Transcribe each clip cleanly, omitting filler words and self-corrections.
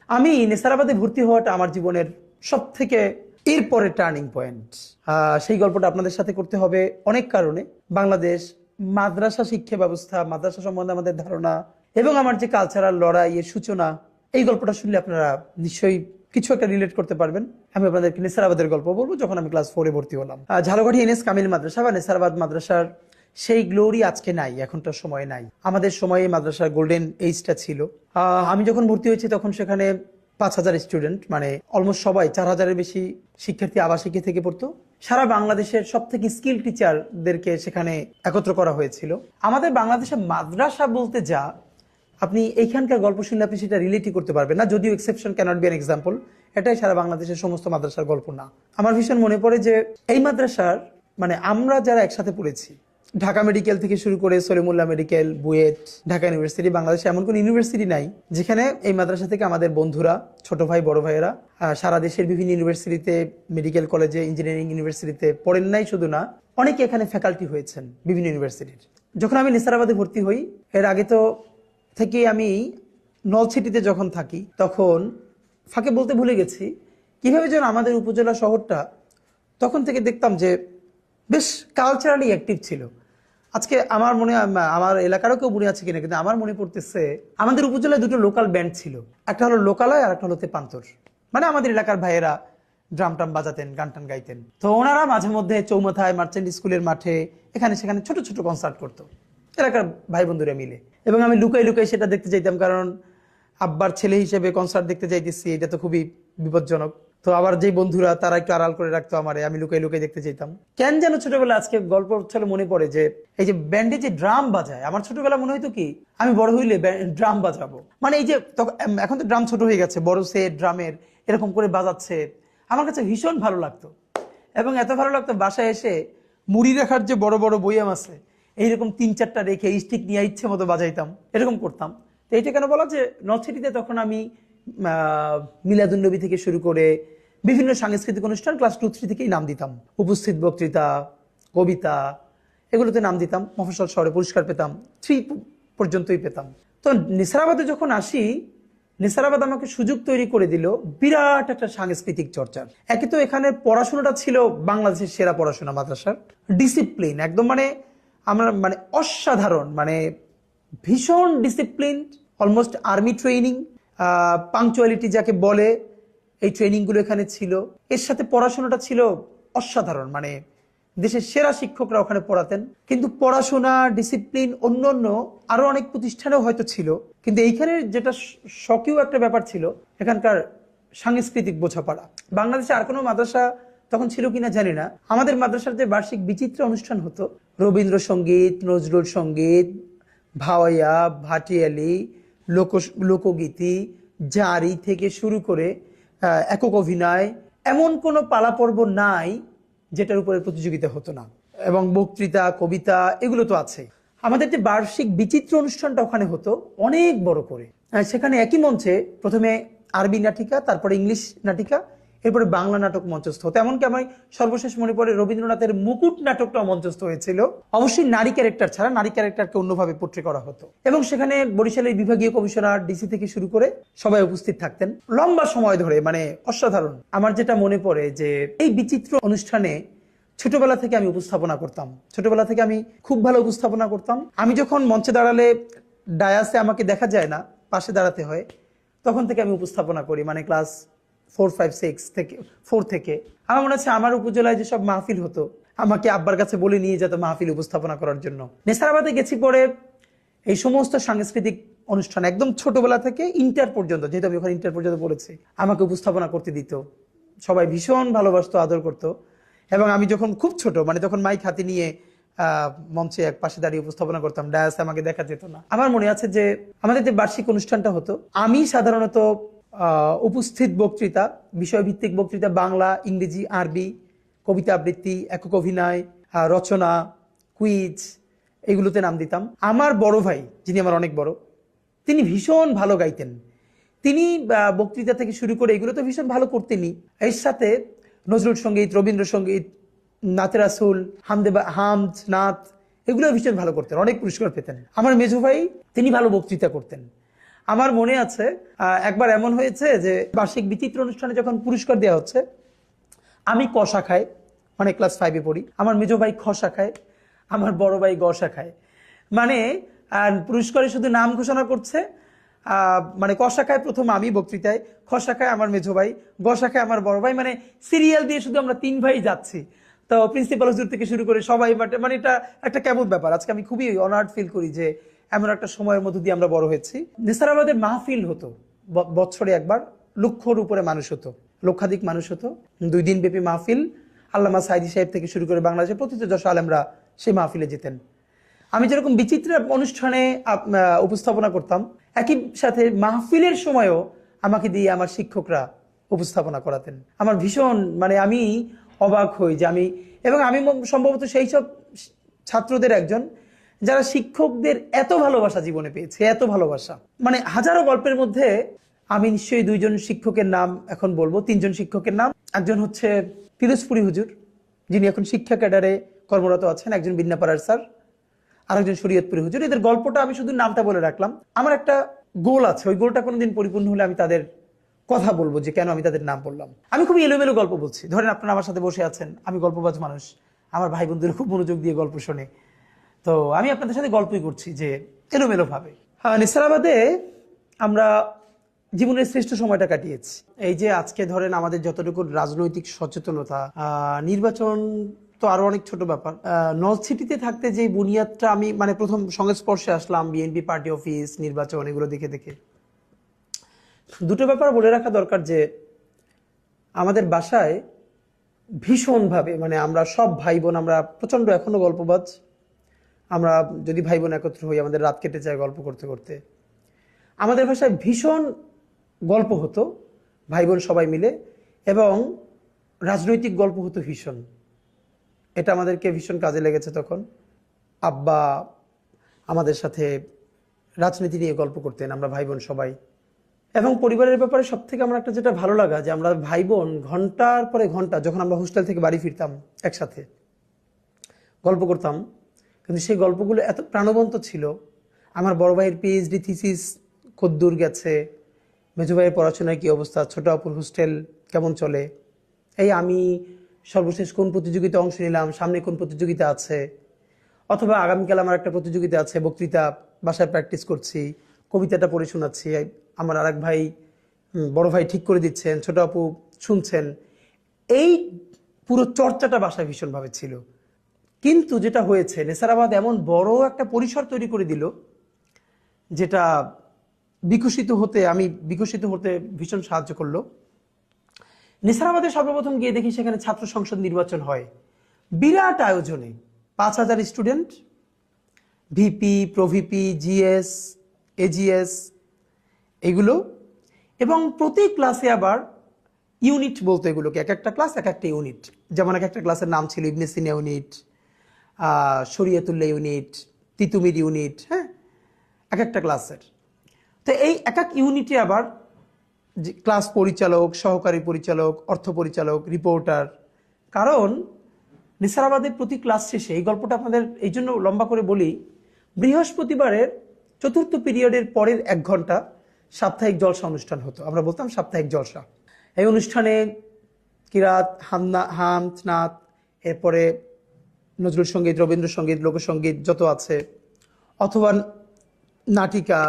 আমি নেসারাবাদে ভর্তি হওয়াটা আমার জীবনের সব থেকে এরপরে টার্নিং পয়েন্ট। সেই গল্পটা আপনাদের সাথে করতে হবে অনেক কারণে। বাংলাদেশ মাদ্রাসা শিক্ষা ব্যবস্থা, মাদ্রাসা সম্বন্ধে আমাদের ধারণা এবং আমার যে কালচারাল লড়াই এর সূচনা, এই গল্পটা শুনলে আপনারা নিশ্চয়ই কিছু একটা রিলেট করতে পারবেন। আমি আপনাদেরকে নেসারাবাদের গল্প বলবো। যখন আমি ক্লাস 4-এ ভর্তি হলাম, ঝালকাঠি এনএস কামিল মাদ্রাসা বা নেসারাবাদ মাদ্রাসার সেই গ্লোরি আজকে নাই, এখনটার সময় নাই। আমাদের সময়ে মাদ্রাসার গোল্ডেন এইজটা ছিল। আমি যখন ভর্তি হয়েছি তখন সেখানে 5,000 স্টুডেন্ট, মানে অলমোস্ট সবাই, 4,000-এর বেশি শিক্ষার্থী আবাসিকে থেকে পড়তো। সারা বাংলাদেশের সব থেকে স্কিল টিচারদেরকে সেখানে একত্র করা হয়েছিল। আমাদের বাংলাদেশের মাদ্রাসা বলতে যা, আপনি এইখানকার গল্প শুনলে আপনি সেটা রিলেটই করতে পারবেন না, যদিও exception cannot be an example. এটাই সারা বাংলাদেশের সমস্ত মাদ্রাসার গল্প না। আমার ভীষণ মনে পড়ে যে এই মাদ্রাসার, মানে আমরা যারা একসাথে পড়েছি, ঢাকা মেডিকেল থেকে শুরু করে সলিমুল্লাহ মেডিকেল, বুয়েট, ঢাকা ইউনিভার্সিটি, বাংলাদেশে এমন কোনো ইউনিভার্সিটি নাই যেখানে এই মাদ্রাসা থেকে আমাদের বন্ধুরা, ছোট ভাই বড় ভাইয়েরা সারা দেশের বিভিন্ন ইউনিভার্সিটিতে, মেডিকেল কলেজে, ইঞ্জিনিয়ারিং ইউনিভার্সিটিতে পড়েন নাই। শুধু না, অনেকে এখানে ফ্যাকাল্টি হয়েছেন বিভিন্ন ইউনিভার্সিটির। যখন আমি নেসারাবাদে ভর্তি হই, এর আগে তো থেকে আমি নলছিটিতে যখন থাকি, তখন ফাঁকে বলতে ভুলে গেছি কিভাবে যেন আমাদের উপজেলা শহরটা তখন থেকে দেখতাম যে বেশ কালচারালি অ্যাক্টিভ ছিল। আজকে আমার মনে, আমার এলাকারও কেউ মনে আছে কিনা, কিন্তু আমার মনে পড়তেছে আমাদের উপজেলায় দুটো লোকাল ব্যান্ড ছিল। একটা হলো লোকালয় আর একটা হলো তেপান্তর। মানে আমাদের এলাকার ভাইয়েরা ড্রাম টাম বাজাতেন, গান টান গাইতেন। তো ওনারা মাঝে মধ্যে চৌমাথায়, মার্চেন্ট স্কুলের মাঠে, এখানে সেখানে ছোট ছোট কনসার্ট করতো এলাকার ভাই বন্ধুরা মিলে। এবং আমি লুকাই লুকাই সেটা দেখতে চাইতাম, কারণ আব্বার ছেলে হিসেবে কনসার্ট দেখতে চাইতেছি, এটা তো খুবই বিপজ্জনক। তো আবার যেই বন্ধুরা তারা একটু আড়াল করে রাখতো আমারে, আমি লুকাই লুকাই দেখতে চাইতাম। কেন যেন ছোটবেলা, আজকে গল্প চলে মনে পড়ে যে এই যে ব্যান্ডে যে ড্রাম বাজায়, আমার ছোটবেলা মনে হইতো কি আমি বড় হইলে ড্রাম বাজাবো। মানে এই যে এখন তো ড্রাম ছোট হয়ে গেছে, বড় সেট ড্রামের এরকম করে বাজাচ্ছে, আমার কাছে ভীষণ ভালো লাগতো। এবং এত ভালো লাগতো, বাসায় এসে মুড়ি রাখার যে বড় বড় বইয়াম আছে, এইরকম 3-4টা রেখে স্টিক নিয়ে ইচ্ছে মতো বাজাইতাম, এরকম করতাম। তো এইটা কেন বলা যে নর্থসিটিতে তখন আমি মিলাদুন্নবী থেকে শুরু করে বিভিন্ন সাংস্কৃতিক অনুষ্ঠান ক্লাস 2-3 থেকেই নাম দিতাম। উপস্থিত বক্তৃতা, কবিতা, এগুলোতে নাম দিতাম। মফস্বল শহরে পুরস্কার পেতাম, 3 পর্যন্তই পেতাম। তো নেসারাবাদে যখন আসি, নেসারাবাদ আমাকে সুযোগ তৈরি করে দিল বিরাট একটা সাংস্কৃতিক চর্চার। একে তো এখানে পড়াশোনাটা ছিল বাংলাদেশের সেরা পড়াশোনা, মাদ্রাসার ডিসিপ্লিন একদম, মানে আমরা মানে অসাধারণ, মানে ভীষণ discipline, almost army training, punctuality যাকে বলে, এই ট্রেনিংগুলো এখানে ছিল। এর সাথে পড়াশোনাটা ছিল অসাধারণ, মানে দেশের সেরা শিক্ষকরা ওখানে পড়াতেন। কিন্তু পড়াশোনা, ডিসিপ্লিন অন্য অন্য আরো অনেক প্রতিষ্ঠানেও হয়তো ছিল, কিন্তু এইখানে যেটা শখীয় একটা ব্যাপার ছিল, এখানকার সাংস্কৃতিক বোঝাপড়া। বাংলাদেশে আর কোনো মাদ্রাসা তখন ছিল কিনা জানি না, আমাদের মাদ্রাসার যে বার্ষিক বিচিত্র অনুষ্ঠান হতো, রবীন্দ্রসঙ্গীত, নজরুল সঙ্গীত, ভাওয়াইয়া, ভাটিয়ালি, লোকগীতি, জারি থেকে শুরু করে একক অভিনয়, এমন কোনো পালাপর্ব নাই যেটার উপরে প্রতিযোগিতা হতো না। এবং বক্তৃতা, কবিতা, এগুলো তো আছে। আমাদের যে বার্ষিক বিচিত্র অনুষ্ঠানটা ওখানে হতো অনেক বড় করে। সেখানে একই মঞ্চে প্রথমে আরবি নাটিকা, তারপরে ইংলিশ নাটিকা, এরপরে বাংলা নাটক মঞ্চস্থ হতো। এমনকি আমার সর্বশেষ মনে পড়ে রবীন্দ্রনাথের মুকুট নাটকটা মঞ্চস্থ হয়েছিল। অবশ্যই নারী ক্যারেক্টার ছাড়া, নারী ক্যারেক্টারকে অন্যভাবে পোট্রে করা হতো। এবং সেখানে বরিশালের বিভাগীয় কমিশনার, ডিসি থেকে শুরু করে সবাই উপস্থিত থাকতেন লম্বা সময় ধরে, মানে অসাধারণ। আমার যেটা মনে পড়ে যে এই বিচিত্র অনুষ্ঠানে ছোটবেলা থেকে আমি উপস্থাপনা করতাম, ছোটবেলা থেকে আমি খুব ভালো উপস্থাপনা করতাম। আমি যখন মঞ্চে দাঁড়ালে ডায়াসে আমাকে দেখা যায় না, পাশে দাঁড়াতে হয়, তখন থেকে আমি উপস্থাপনা করি, মানে ক্লাস 4 থেকে। আমার মনে হচ্ছে আমার উপজেলায় যেসব মাহফিল হতো, আমাকে আব্বার কাছে বলে নিয়ে যেত মাহফিল উপস্থাপনা করার জন্য। নেসারাবাদে গেছি পরে এই সমস্ত সাংস্কৃতিক অনুষ্ঠান একদম ছোটবেলা থেকে ইন্টার পর্যন্ত, যেহেতু আমি ওখানে ইন্টার পর্যন্ত পড়েছি, আমাকে উপস্থাপনা করতে দিত। সবাই ভীষণ ভালোবাসতো, আদর করতো। এবং আমি যখন খুব ছোট, মানে তখন মাইক হাতে নিয়ে মঞ্চে এক পাশে দাঁড়িয়ে উপস্থাপনা করতাম, ডায়াসে আমাকে দেখা যেত না। আমার মনে আছে যে আমাদের যে বার্ষিক অনুষ্ঠানটা হতো, আমি সাধারণত উপস্থিত বক্তৃতা, বিষয়ভিত্তিক বক্তৃতা, বাংলা, ইংরেজি, আরবি, কবিতা আবৃত্তি, একক অভিনয়, রচনা, কুইজ, এগুলোতে নাম দিতাম। আমার বড় ভাই, যিনি আমার অনেক বড়, তিনি ভীষণ ভালো গাইতেন। তিনি বক্তৃতা থেকে শুরু করে এগুলো তো ভীষণ ভালো করতেনই, এর সাথে নজরুল সঙ্গীত, রবীন্দ্রসঙ্গীত, নাতে রাসুল, হামদ, নাত, এগুলো ভীষণ ভালো করতেন, অনেক পুরস্কার পেতেন। আমার মেজো ভাই, তিনি ভালো বক্তৃতা করতেন। আমার মনে আছে একবার এমন হয়েছে যে বার্ষিক বিচিত্র অনুষ্ঠানে যখন পুরস্কার দেওয়া হচ্ছে, আমি ক শাখায়, মানে ক্লাস 5-এ পড়ি, আমার মেজো ভাই খ শাখায়, আমার বড় ভাই গ শাখায়। মানে পুরস্কারে শুধু নাম ঘোষণা করছে, মানে ক শাখায় প্রথম আমি বক্তৃতায়, খ শাখায় আমার মেজো ভাই, গ শাখায় আমার বড় ভাই, মানে সিরিয়াল দিয়ে শুধু আমরা 3 ভাই যাচ্ছি। তো প্রিন্সিপাল হুজুর থেকে শুরু করে সবাই, মানে এটা একটা কেমন ব্যাপার। আজকে আমি খুবই অনার্ড ফিল করি যে এমন একটা সময়ের মধ্য দিয়ে আমরা বড় হয়েছি। নেসারাবাদের মাহফিল হতো বছরে একবার, লক্ষর উপরে মানুষ হতো, লক্ষাধিক মানুষ হতো। 2 দিন ব্যাপী মাহফিল। আল্লামা সাইদি সাহেব থেকে শুরু করে বাংলাদেশের প্রতিটি যশ আলেমরা সেই মাহফিলে যেতেন। আমি যেরকম বিচিত্র অনুষ্ঠানে উপস্থাপনা করতাম, একই সাথে মাহফিলের সময়ও আমাকে দিয়ে আমার শিক্ষকরা উপস্থাপনা করাতেন। আমার ভীষণ, মানে আমি অবাক হই যে এবং আমি সম্ভবত সেই সব ছাত্রদের একজন যারা শিক্ষকদের এত ভালোবাসা জীবনে পেয়েছে, এত ভালোবাসা। মানে হাজারো গল্পের মধ্যে আমি নিশ্চয়ই 2 জন শিক্ষকের নাম এখন বলবো, 3 জন শিক্ষকের নাম। একজন হচ্ছে পিরোজপুরি হুজুর, যিনি এখন শিক্ষা ক্যাডারে কর্মরত আছেন, একজন বিন্নাপাড়ার স্যার, আরেকজন শরীয়তপুরি হুজুর। এদের গল্পটা আমি শুধু নামটা বলে রাখলাম। আমার একটা গোল আছে, ওই গোলটা কোনোদিন পরিপূর্ণ হলে আমি তাদের কথা বলবো যে কেন আমি তাদের নাম বললাম। আমি খুবই এলোমেলো গল্প বলছি। ধরেন আপনারা আমার সাথে বসে আছেন, আমি গল্পবাজ মানুষ, আমার ভাই বোনদের খুব মনোযোগ দিয়ে গল্প শোনে, তো আমি আপনাদের সাথে গল্পই করছি যে এলোমেলো ভাবে। নেসারাবাদে আমরা জীবনের শ্রেষ্ঠ সময়টা কাটিয়েছি। এই যে আজকে ধরেন আমাদের যতটুকু রাজনৈতিক সচেতনতা, নির্বাচন তো আরো অনেক ছোট ব্যাপার। নর্থ সিটিতে থাকতে যে বুনিয়াদটা আমি, মানে প্রথম সংস্পর্শে আসলাম বিএনপি পার্টি অফিস, নির্বাচন, এগুলো দেখে দেখে দুটো ব্যাপার বলে রাখা দরকার। যে আমাদের বাসায় ভীষণভাবে, মানে আমরা সব ভাই বোন, আমরা প্রচন্ড এখনো গল্পবাজ। আমরা যদি ভাই বোন একত্র হই, আমাদের রাত কেটে যায় গল্প করতে করতে। আমাদের ভাষায় ভীষণ গল্প হতো ভাই বোন সবাই মিলে, এবং রাজনৈতিক গল্প হতো ভীষণ। এটা আমাদেরকে ভীষণ কাজে লেগেছে তখন। আব্বা আমাদের সাথে রাজনীতি নিয়ে গল্প করতেন, আমরা ভাই বোন সবাই। এবং পরিবারের ব্যাপারে সব থেকে আমার একটা যেটা ভালো লাগা, যে আমরা ভাই বোন ঘন্টার পরে ঘন্টা, যখন আমরা হোস্টেল থেকে বাড়ি ফিরতাম, একসাথে গল্প করতাম। কিন্তু সেই গল্পগুলো এত প্রাণবন্ত ছিল। আমার বড় ভাইয়ের পিএইচডি থিসিস কদ্দূর গেছে, মেজো ভাইয়ের পড়াশোনার কি অবস্থা, ছোট আপুর হোস্টেল কেমন চলে, এই আমি সর্বশেষ কোন প্রতিযোগিতায় অংশ নিলাম, সামনে কোন প্রতিযোগিতা আছে, অথবা আগামীকাল আমার একটা প্রতিযোগিতা আছে, বক্তৃতা বাসায় প্র্যাকটিস করছি, কবিতাটা পড়ে শোনাচ্ছি, আমার আরেক ভাই, বড় ভাই ঠিক করে দিচ্ছেন, ছোট আপু শুনছেন। এই পুরো চর্চাটা বাসায় ভীষণভাবে ছিল। কিন্তু যেটা হয়েছে, নেসারাবাদ এমন বড় একটা পরিসর তৈরি করে দিল, যেটা বিকশিত হতে ভীষণ সাহায্য করলো। নেসারাবাদে সর্বপ্রথম গিয়ে দেখি সেখানে ছাত্র সংসদ নির্বাচন হয় বিরাট আয়োজনে, 5,000 স্টুডেন্ট, ভিপি, প্রভিপি, জিএস, এজিএস, এগুলো। এবং প্রতি ক্লাসে আবার ইউনিট বলতো এগুলোকে, এক একটা ক্লাস এক একটা ইউনিট। যেমন এক একটা ক্লাসের নাম ছিল ইবনে সিনা ইউনিট, শরিয়াতুল্লাহ ইউনিট, তিতুমির ইউনিট, হ্যাঁ, এক একটা ক্লাসের। তো এই এক এক ইউনিটে আবার ক্লাস পরিচালক, সহকারী পরিচালক, অর্থ পরিচালক, রিপোর্টার। কারণ নেসারাবাদের প্রতি ক্লাস শেষে, এই গল্পটা আপনাদের এই জন্য লম্বা করে বলি, বৃহস্পতিবারের চতুর্থ পিরিয়ডের পরের 1 ঘন্টা সাপ্তাহিক জলসা অনুষ্ঠান হতো। আমরা বলতাম সাপ্তাহিক জলসা। এই অনুষ্ঠানে কিরাত, হামদ, নাত, এরপরে নজরুল সঙ্গীত, রবীন্দ্রসঙ্গীত, লোকসঙ্গীত যত আছে, অথবা নাটিকা,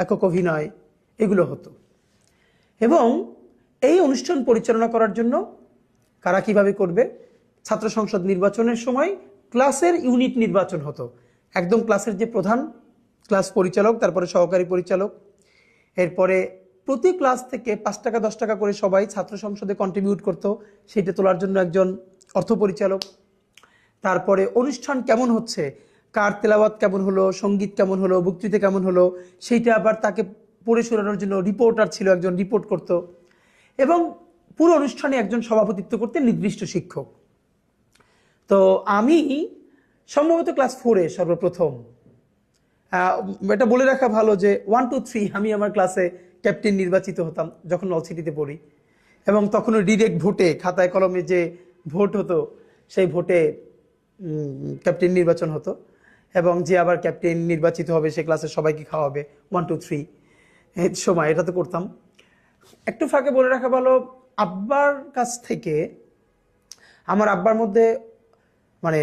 একক অভিনয়, এগুলো হতো। এবং এই অনুষ্ঠান পরিচালনা করার জন্য কারা কিভাবে করবে, ছাত্র সংসদ নির্বাচনের সময় ক্লাসের ইউনিট নির্বাচন হতো। একদম ক্লাসের যে প্রধান, ক্লাস পরিচালক, তারপরে সহকারী পরিচালক, এরপরে প্রতি ক্লাস থেকে 5 টাকা 10 টাকা করে সবাই ছাত্র সংসদে কন্ট্রিবিউট করতো, সেটা তোলার জন্য একজন অর্থ পরিচালক। তারপরে অনুষ্ঠান কেমন হচ্ছে, কার তেলাওয়াত কেমন হলো, সঙ্গীত কেমন হলো, বক্তৃতা কেমন হলো, সেইটা আবার তাকে পড়ে শোনানোর জন্য রিপোর্টার ছিল, একজন রিপোর্ট করত। এবং পুরো অনুষ্ঠানে একজন সভাপতিত্ব করতেন নির্দিষ্ট শিক্ষক। তো আমি সম্ভবত ক্লাস 4-এ সর্বপ্রথম, এটা বলে রাখা ভালো যে 1, 2, 3 আমি আমার ক্লাসে ক্যাপ্টেন নির্বাচিত হতাম যখন নর্থ সিটিতে পড়ি। এবং তখনও ডিরেক্ট ভোটে, খাতায় কলমে যে ভোট হতো, সেই ভোটে ক্যাপ্টেন নির্বাচন হতো। এবং যে আবার ক্যাপ্টেন নির্বাচিত হবে সে ক্লাসের সবাইকে খাওয়াবে 1, 2, 3। এই সময় এটা তো করতাম। একটু ফাঁকে বলে রাখা ভালো, আব্বার কাছ থেকে আমার আব্বার মধ্যে মানে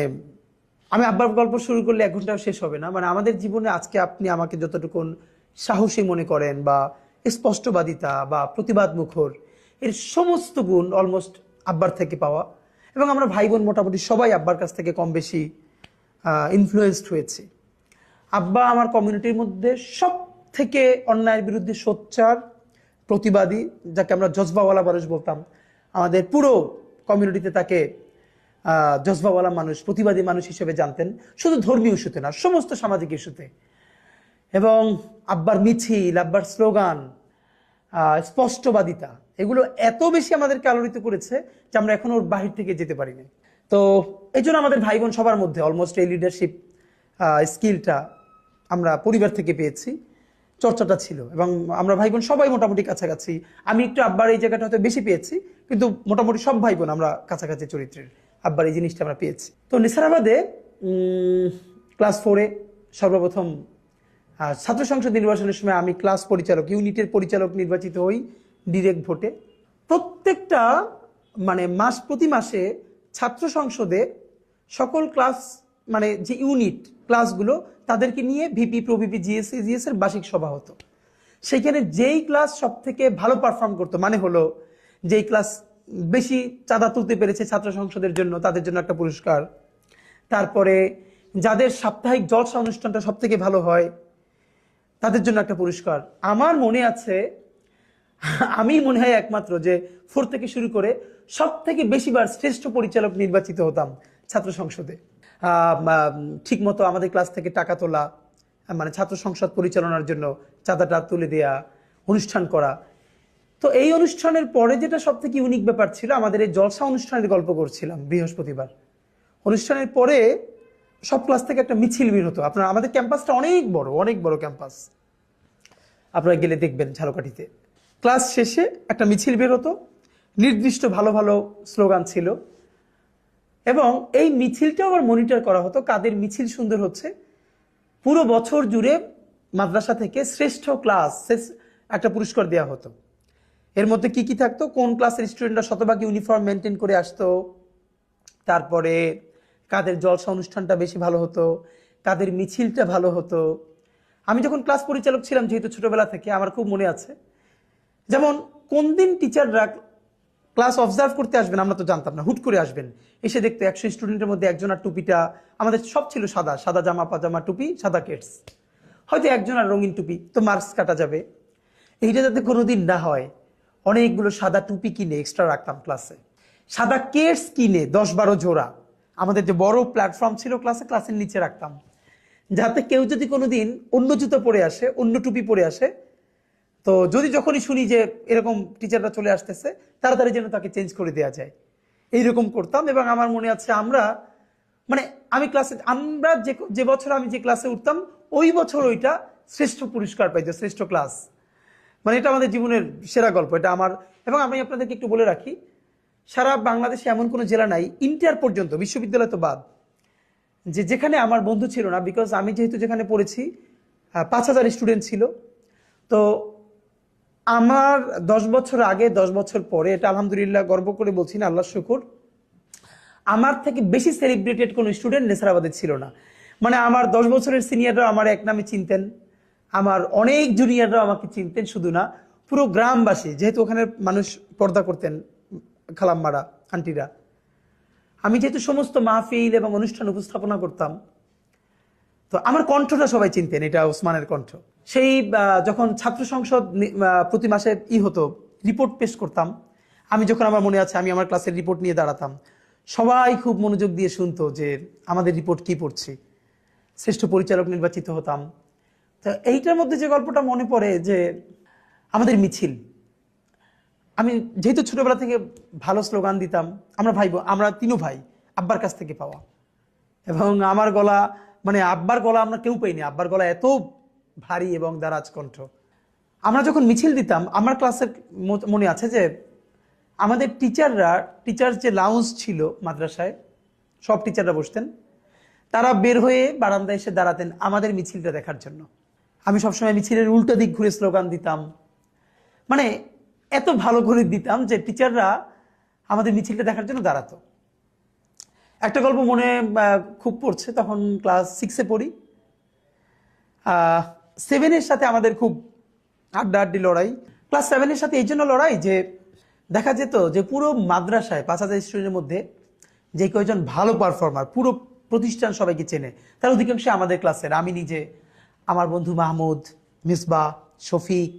আমি আব্বার গল্প শুরু করলে 1 ঘন্টাও শেষ হবে না। মানে আমাদের জীবনে আজকে আপনি আমাকে যতটুকুন সাহসী মনে করেন বা স্পষ্টবাদিতা বা প্রতিবাদ মুখর, এর সমস্ত গুণ অলমোস্ট আব্বার থেকে পাওয়া। এবং আমরা ভাই বোন মোটামুটি সবাই আব্বার কাছ থেকে কম বেশি ইনফ্লুয়েসড হয়েছি। আব্বা আমার কমিউনিটির মধ্যে সব থেকে অন্যায়ের বিরুদ্ধে সোচ্চার প্রতিবাদী, যাকে আমরা জজবাওয়ালা মানুষ বলতাম। আমাদের পুরো কমিউনিটিতে তাকে জজবাওয়ালা মানুষ, প্রতিবাদী মানুষ হিসেবে জানতেন, শুধু ধর্মীয় ইস্যুতে না, সমস্ত সামাজিক ইস্যুতে। এবং আব্বার মিছিল, আব্বার স্লোগান, স্পষ্টবাদিতা, এগুলো এত বেশি আমাদেরকে আলোড়িত করেছে যে আমরা এখন ওর বাহির থেকে যেতে পারি না। তো এই জন্য আমাদের ভাই বোন সবার মধ্যে অলমোস্ট এই লিডারশিপ স্কিলটা আমরা পরিবার থেকে পেয়েছি, চর্চাটা ছিল। এবং আমরা ভাই বোন সবাই মোটামুটি কাছাকাছি। আমি একটু আব্বার এই জায়গাটা হয়তো বেশি পেয়েছি, কিন্তু মোটামুটি সব ভাই বোন আমরা কাছাকাছি চরিত্রের, আব্বার এই জিনিসটা আমরা পেয়েছি। তো নেসারাবাদে ক্লাস 4-এ সর্বপ্রথম ছাত্র সংসদ নির্বাচনের সময় আমি ক্লাস পরিচালক, ইউনিটের পরিচালক নির্বাচিত হই ডিরেক্ট ভোটে। প্রত্যেকটা মানে প্রতি মাসে ছাত্র সংসদে সকল ক্লাস মানে যে ইউনিট ক্লাসগুলো তাদেরকে নিয়ে ভিপি, প্রভিপি, জিএসসি, জিএস এর বার্ষিক সভা হতো। সেখানে যেই ক্লাস সব থেকে ভালো পারফর্ম করতো, মানে হলো যেই ক্লাস বেশি চাঁদা তুলতে পেরেছে ছাত্র সংসদের জন্য, তাদের জন্য একটা পুরস্কার। তারপরে যাদের সাপ্তাহিক জলসা অনুষ্ঠানটা সব থেকে ভালো হয় তাদের জন্য একটা পুরস্কার। আমার মনে আছে, আমি মনে হয় একমাত্র যে 4 থেকে শুরু করে সব থেকে বেশিবার শ্রেষ্ঠ পরিচালক নির্বাচিত হতাম ছাত্র সংসদে। ঠিক মতো আমাদের ক্লাস থেকে টাকা তোলা, মানে ছাত্র সংসদ পরিচালনার জন্য চাঁদাটা তুলে দেয়া, অনুষ্ঠান করা। তো এই অনুষ্ঠানের পরে যেটা সব থেকে ইউনিক ব্যাপার ছিল, আমাদের এই জলসা অনুষ্ঠানের গল্প করছিলাম বৃহস্পতিবার। অনুষ্ঠানের পরে সব ক্লাস থেকে একটা মিছিল বের হতো। আপনার আমাদের ক্যাম্পাসটা অনেক বড় ক্যাম্পাস, আপনারা গেলে দেখবেন ঝালকাঠিতে। ক্লাস শেষে একটা মিছিল বের হতো, নির্দিষ্ট ভালো ভালো স্লোগান ছিল। এবং এই মিছিলটাও আবার মনিটর করা হতো, কাদের মিছিল সুন্দর হচ্ছে। পুরো বছর জুড়ে মাদ্রাসা থেকে শ্রেষ্ঠ ক্লাস একটা পুরস্কার দেওয়া হতো। এর মধ্যে কি কি থাকতো, কোন ক্লাসের স্টুডেন্টরা শতভাগ ইউনিফর্ম মেনটেন করে আসতো, তারপরে কাদের জলসা অনুষ্ঠানটা বেশি ভালো হতো, কাদের মিছিলটা ভালো হতো। আমি যখন ক্লাস পরিচালক ছিলাম, যেহেতু ছোটবেলা থেকে, আমার খুব মনে আছে, যেমন কোন দিন টিচাররা ক্লাস অবজার্ভ করতে আসবেন আমরা তো জানতাম না, হুট করে আসবেন, এসে দেখতো 100 স্টুডেন্টের মধ্যে একজনের টুপিটা, আমাদের সব ছিল সাদা সাদা জামা পাজামা টুপি, সাদা কেটস, হয়তো একজনের রঙিন টুপি, তো মার্কস কাটা যাবে। এইটা যাতে কোনোদিন না হয়, অনেকগুলো সাদা টুপি কিনে এক্সট্রা রাখতাম ক্লাসে, সাদা কেটস কিনে 10-12 জোড়া আমাদের যে বড় প্ল্যাটফর্ম ছিল ক্লাসের নিচে রাখতাম, যাতে কেউ যদি কোনোদিন অন্য জুতো পরে আসে, অন্য টুপি পরে আসে, তো যদি যখনই শুনি যে এরকম টিচাররা চলে আসতেছে, তাড়াতাড়ি যেন তাকে চেঞ্জ করে দেওয়া যায়, এইরকম করতাম। এবং আমার মনে আছে আমরা যে বছর আমি যে ক্লাসে উঠতাম, ওই বছর ওইটা শ্রেষ্ঠ পুরস্কার পাইতো, শ্রেষ্ঠ ক্লাস। মানে এটা আমাদের জীবনের সেরা গল্প, এটা আমার। এবং আমি আপনাদেরকে একটু বলে রাখি, সারা বাংলাদেশে এমন কোনো জেলা নাই, ইন্টার পর্যন্ত, বিশ্ববিদ্যালয় তো বাদ, যেখানে আমার বন্ধু ছিল না। বিকজ আমি যেহেতু যেখানে পড়েছি 5000 স্টুডেন্ট ছিল। তো আমার 10 বছর আগে, 10 বছর পরে, এটা আলহামদুলিল্লাহ গর্ব করে বলছি না, আল্লাহ শুকুর, আমার থেকে বেশি সেলিব্রেটেড কোনো স্টুডেন্ট নেসারাবাদে ছিল না। মানে আমার 10 বছরের সিনিয়ররা আমার এক নামে চিনতেন, আমার অনেক জুনিয়ররাও আমাকে চিনতেন, শুধু না পুরো গ্রামবাসী, যেহেতু ওখানে মানুষ পর্দা করতেন, খালাম্মারা, আন্টিরা। আমি যেহেতু সমস্ত মাহফিল এবং অনুষ্ঠান উপস্থাপনা করতাম, তো আমার কণ্ঠটা সবাই চিনতেন, এটা ওসমানের কণ্ঠ। সেই যখন ছাত্র সংসদ প্রতি মাসে হতো, রিপোর্ট পেশ করতাম, আমি যখন, আমার মনে আছে, আমি আমার ক্লাসের রিপোর্ট নিয়ে দাঁড়াতাম, সবাই খুব মনোযোগ দিয়ে শুনতো যে আমাদের রিপোর্ট কি পড়ছি, শ্রেষ্ঠ পরিচালক নির্বাচিত হতাম। তো এইটার মধ্যে যে গল্পটা মনে পড়ে, যে আমাদের মিছিল, আমি যেহেতু ছোটবেলা থেকে ভালো স্লোগান দিতাম, আমরা 3 ভাই, আব্বার কাছ থেকে পাওয়া। এবং আমার গলা, মানে আব্বার গলা আমরা কেউ পাইনি, আব্বার গলা এত ভারী এবং দারাজ কণ্ঠ। আমরা যখন মিছিল দিতাম, আমার ক্লাসের মনে আছে যে আমাদের টিচার যে লাউঞ্জ ছিল মাদ্রাসায়, সব টিচাররা বসতেন, তারা বের হয়ে বারান্দায় এসে দাঁড়াতেন আমাদের মিছিলটা দেখার জন্য। আমি সবসময় মিছিলের উল্টো দিক ঘুরে স্লোগান দিতাম, মানে এত ভালো করে দিতাম যে টিচাররা আমাদের মিছিলটা দেখার জন্য দাঁড়াতো। একটা গল্প মনে খুব পড়ছে, তখন ক্লাস 6-এ পড়ি। 7-এর সাথে আমাদের খুব আড্ডাআড্ডি লড়াই। ক্লাস 7-এর সাথে এই জন্য লড়াই যে দেখা যেত যে পুরো মাদ্রাসায় 5,000 স্টুডেন্টের মধ্যে যে কয়েকজন ভালো পারফর্মার, পুরো প্রতিষ্ঠান সবাইকে চেনে, তার অধিকাংশ আমাদের ক্লাসের। আমি নিজে, আমার বন্ধু মাহমুদ, মিসবাহ, শফিক,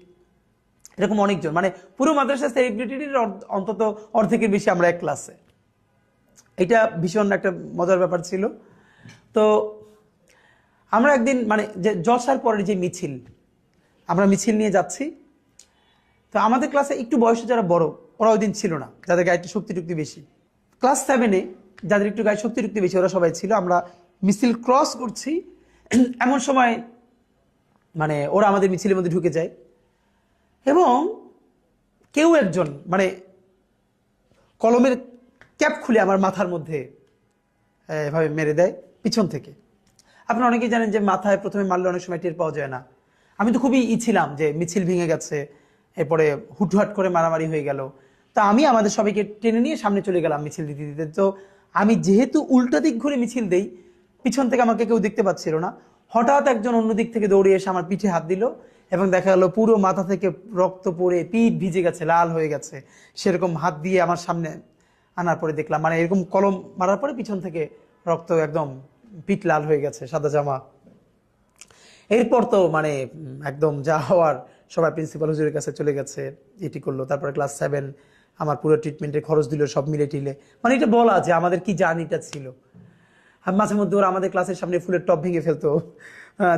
এরকম অনেকজন, মানে পুরো মাদ্রাসা সেলিব্রিটির অন্তত অর্ধেকের বেশি আমরা এক ক্লাসে। এটা ভীষণ একটা মজার ব্যাপার ছিল। তো আমরা একদিন মানে যে জলসার পরের যে মিছিল, আমরা মিছিল নিয়ে যাচ্ছি। তো আমাদের ক্লাসে একটু বয়সে যারা বড়, ওরা ওই দিন ছিল না, যাদের গায়ে একটু শক্তি টুক্তি বেশি। ক্লাস 7-এ যাদের একটু গায়ে শক্তি টুক্তি বেশি, ওরা সবাই ছিল। আমরা মিছিল ক্রস করছি, এমন সময় মানে ওরা আমাদের মিছিলের মধ্যে ঢুকে যায় এবং কেউ একজন মানে কলমের ক্যাপ খুলে আমার মাথার মধ্যে এভাবে মেরে দেয় পিছন থেকে। আপনারা অনেকেই জানেন যে মাথায় প্রথমে মারলে অনেক সময় টের পাওয়া যায় না। আমি তো খুবই ছিলাম যে মিছিল ভেঙে গেছে, এরপরে হুটহাট করে মারামারি হয়ে গেল। তা আমি আমাদের সবাইকে টেনে নিয়ে সামনে চলে গেলাম মিছিল দিতে দিতে। তো আমি যেহেতু উল্টা দিক ঘুরে মিছিল দেই, পিছন থেকে আমাকে কেউ দেখতে পাচ্ছিল না। হঠাৎ একজন অন্য দিক থেকে দৌড়ে এসে আমার পিঠে হাত দিল এবং দেখা গেল পুরো মাথা থেকে রক্ত পড়ে পিঠ ভিজে গেছে, লাল হয়ে গেছে। সেরকম হাত দিয়ে আমার সামনে আনার পরে দেখলাম, মানে এরকম কলম মারার পরে পিছন থেকে রক্ত, একদম পিঠ লাল হয়ে গেছে, সাদা জামা। এরপর তো মানে একদম যা হওয়ার, সবাই প্রিন্সিপাল হুজুরের কাছে চলে গেছে, এটি করলো। তারপরে ক্লাস 7 আমার পুরো ট্রিটমেন্টের খরচ দিল, সব মিলে টিলে। মানে এটা বলা যে আমাদের কি জার্নিটা ছিল। মাঝে মধ্যে ওরা আমাদের ক্লাসের সামনে ফুলের টপ ভেঙে ফেলতো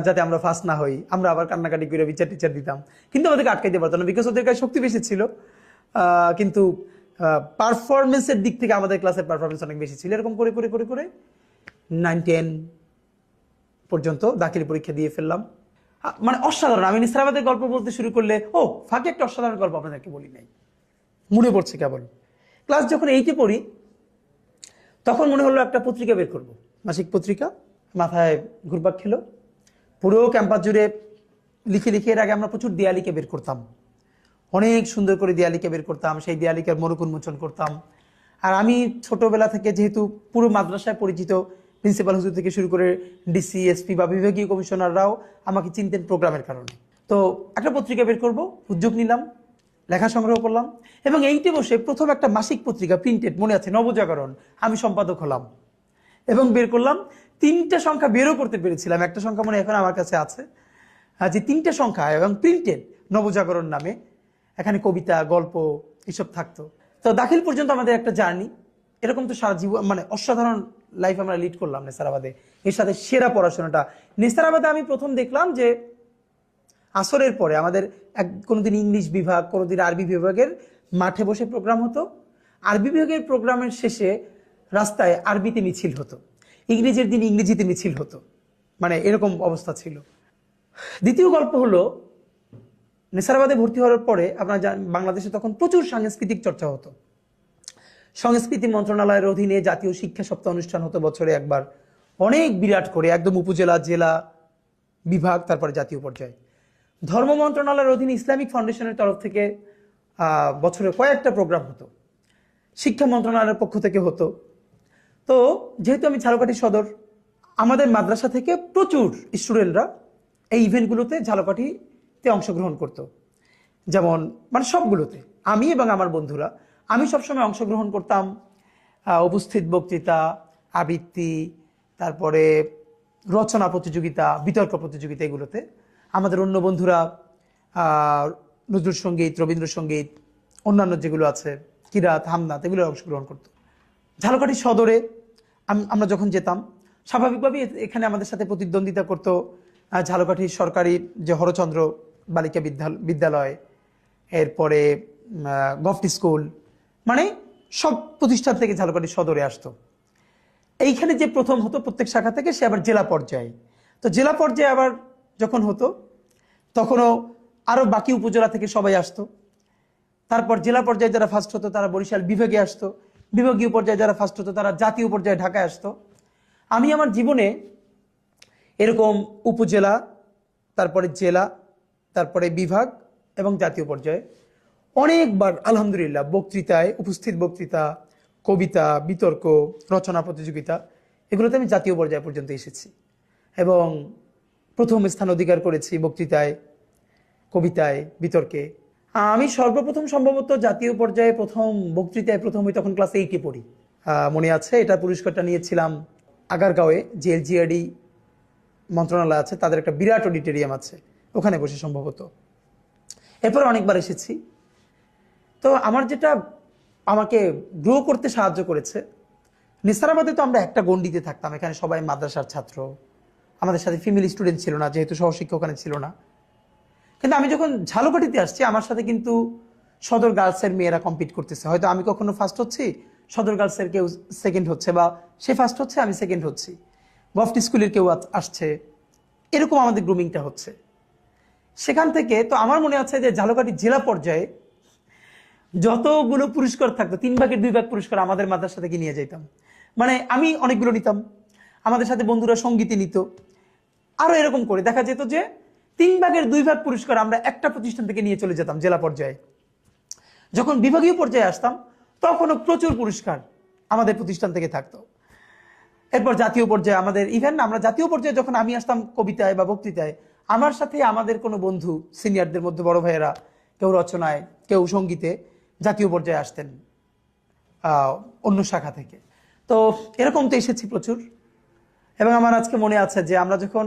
যাতে আমরা ফার্স্ট না হই। আমরা আবার কান্নাকাটি করে বিচার টিচার দিতাম, কিন্তু আমাদেরকে আটকাইতে পারতো না, বিকজ ওদের কাছে শক্তি বেশি ছিল। কিন্তু পারফরমেন্সের দিক থেকে আমাদের ক্লাসের পারফরমেন্স অনেক বেশি ছিল। এরকম করে করে করে করে 9-10 পর্যন্ত দাখিল পরীক্ষা দিয়ে ফেললাম। মানে অসাধারণ। আমি নিসারাবাদের গল্প বলতে শুরু করলে ফাঁকে একটা অসাধারণ গল্প আপনাদেরকে বলি নাই, মনে পড়ছে কেবল। ক্লাস যখন 8-এ পড়ি, তখন মনে হলো একটা পত্রিকা বের করব, মাসিক পত্রিকা। মাথায় ঘুরপাক খেলো, পুরো ক্যাম্পাস জুড়ে লিখে লিখে। এর আগে আমরা প্রচুর দেয়ালিকা বের করতাম, অনেক সুন্দর করে দেয়ালিকা বের করতাম, সেই দেয়ালিকার মোড়ক উন্মোচন করতাম। আর আমি ছোটবেলা থেকে যেহেতু পুরো মাদ্রাসায় পরিচিত, প্রিন্সিপাল হুজুর থেকে শুরু করে ডিসি, এসপি বা বিভাগীয় কমিশনাররাও আমাকে চিনতেন প্রোগ্রামের কারণে। তো একটা পত্রিকা বের করব, উদ্যোগ নিলাম, লেখা সংগ্রহ করলাম এবং 8-এ বসে প্রথম একটা মাসিক পত্রিকা প্রিন্টেড, মনে আছে, নবজাগরণ, আমি সম্পাদক হলাম এবং বের করলাম। 3টা সংখ্যা বেরও করতে পেরেছিলাম। একটা সংখ্যা মনে এখন আমার কাছে আছে, যে 3টা সংখ্যা এবং প্রিন্টেড নবজাগরণ নামে। এখানে কবিতা, গল্প এসব থাকতো। তো দাখিল পর্যন্ত আমাদের একটা জার্নি। এরকম তো সারা জীবন, মানে অসাধারণ লাইফ আমরা লিড করলাম নেসারাবাদে। এর সাথে সেরা পড়াশোনাটা নেসারাবাদে আমি প্রথম দেখলাম যে আসরের পরে আমাদের কোনোদিন ইংলিশ বিভাগ, কোনোদিন আরবি বিভাগের মাঠে বসে প্রোগ্রাম হতো। আরবি বিভাগের প্রোগ্রামের শেষে রাস্তায় আরবিতে মিছিল হতো, ইংরেজির দিন ইংরেজিতে মিছিল হতো, মানে এরকম অবস্থা ছিল। দ্বিতীয় গল্প হলো, নেসারাবাদে ভর্তি হওয়ার পরে আপনারা বাংলাদেশে তখন প্রচুর সাংস্কৃতিক চর্চা হতো। সংস্কৃতি মন্ত্রণালয়ের অধীনে জাতীয় শিক্ষা সপ্তাহ অনুষ্ঠান হতো বছরে একবার, অনেক বিরাট করে, একদম উপজেলা, জেলা, বিভাগ, তারপরে জাতীয় পর্যায়ে। ধর্ম মন্ত্রণালয়ের অধীনে ইসলামিক ফাউন্ডেশনের তরফ থেকে বছরে কয়েকটা প্রোগ্রাম হতো, শিক্ষা মন্ত্রণালয়ের পক্ষ থেকে হতো। তো যেহেতু আমি ঝালকাঠি সদর, আমাদের মাদ্রাসা থেকে প্রচুর স্টুডেন্টরা এই ইভেন্টগুলোতে ঝালকাঠিতে অংশগ্রহণ করতো। যেমন মানে সবগুলোতে আমি এবং আমার বন্ধুরা, আমি সবসময় অংশগ্রহণ করতাম। উপস্থিত বক্তৃতা, আবৃত্তি, তারপরে রচনা প্রতিযোগিতা, বিতর্ক প্রতিযোগিতা, এগুলোতে আমাদের অন্য বন্ধুরা নজরুল সঙ্গীত, রবীন্দ্রসঙ্গীত, অন্যান্য যেগুলো আছে, কিরাত, হামনাত, এগুলো অংশগ্রহণ করতো। ঝালকাঠি সদরে আমরা যখন যেতাম, স্বাভাবিকভাবেই এখানে আমাদের সাথে প্রতিদ্বন্দ্বিতা করতো ঝালকাঠি সরকারি যে হরচন্দ্র বালিকা বিদ্যালয়, এরপরে গভর্নমেন্ট স্কুল, মানে সব প্রতিষ্ঠান থেকে ঝালকাঠি সদরে আসতো। এইখানে যে প্রথম হতো প্রত্যেক শাখা থেকে, সে আবার জেলা পর্যায়ে। তো জেলা পর্যায়ে আবার যখন হতো, তখনও আরও বাকি উপজেলা থেকে সবাই আসতো। তারপর জেলা পর্যায়ে যারা ফার্স্ট হতো তারা বরিশাল বিভাগে আসতো, বিভাগীয় পর্যায়ে যারা ফার্স্ট হতো তারা জাতীয় পর্যায়ে ঢাকায় আসতো। আমি আমার জীবনে এরকম উপজেলা, তারপরে জেলা, তারপরে বিভাগ এবং জাতীয় পর্যায়ে অনেকবার আলহামদুলিল্লাহ বক্তৃতায়, উপস্থিত বক্তৃতা, কবিতা, বিতর্ক, রচনা প্রতিযোগিতা, এগুলোতে আমি জাতীয় পর্যায় পর্যন্ত এসেছি এবং প্রথম স্থান অধিকার করেছি বক্তৃতায়, কবিতায়, বিতর্কে। আমি সর্বপ্রথম সম্ভবত জাতীয় পর্যায়ে প্রথম বক্তৃতায় প্রথম হই তখন ক্লাস 8-এ পড়ি। মনে আছে, এটা পুরস্কারটা নিয়েছিলাম আগারগাঁওয়ে, যে এলজিআরডি মন্ত্রণালয় আছে, তাদের একটা বিরাট অডিটোরিয়াম আছে, ওখানে বসে সম্ভবত। এরপর অনেকবার এসেছি। তো আমার যেটা আমাকে গ্রো করতে সাহায্য করেছে, নেসারাবাদে তো আমরা একটা গণ্ডিতে থাকতাম, এখানে সবাই মাদ্রাসার ছাত্র, আমাদের সাথে ফিমেল স্টুডেন্ট ছিল না, যেহেতু সহশিক্ষক ওখানে ছিল না। কিন্তু আমি যখন ঝালকাঠিতে আসছি, আমার সাথে কিন্তু সদর গার্লসের মেয়েরা কম্পিট করতেছে। হয়তো আমি কখনো ফার্স্ট হচ্ছি, সদর গার্লসের কেউ সেকেন্ড হচ্ছে, বা সে ফার্স্ট হচ্ছে, আমি সেকেন্ড হচ্ছি, গভট স্কুলের কেউ আসছে, এরকম আমাদের গ্রুমিংটা হচ্ছে। সেখান থেকে তো আমার মনে আছে যে ঝালকাঠি জেলা পর্যায়ে যতগুলো পুরস্কার থাকতো, 3/2 পুরস্কার আমাদের মাদ্রাসা থেকে নিয়ে যেতাম। মানে আমি অনেকগুলো নিতাম, আমাদের সাথে বন্ধুরা সঙ্গীতে নিত, আরো এরকম করে দেখা যেত যে 3/2 পুরস্কার আমরা একটা প্রতিষ্ঠান থেকে নিয়ে চলে যেতাম জেলা পর্যায়ে। যখন বিভাগীয় পর্যায়ে আসতাম তখনও প্রচুর পুরস্কার আমাদের প্রতিষ্ঠান থেকে থাকতো। এরপর জাতীয় পর্যায়ে আমাদের ইভেন আমরা জাতীয় পর্যায়ে যখন আমি আসতাম কবিতায় বা বক্তৃতায়, আমার সাথে আমাদের কোনো বন্ধু সিনিয়রদের মধ্যে বড় ভাইয়েরা, কেউ রচনায়, কেউ সঙ্গীতে জাতীয় পর্যায়ে আসতেন অন্য শাখা থেকে। তো এরকম তো এসেছি প্রচুর। এবং আমার আজকে মনে আছে যে আমরা যখন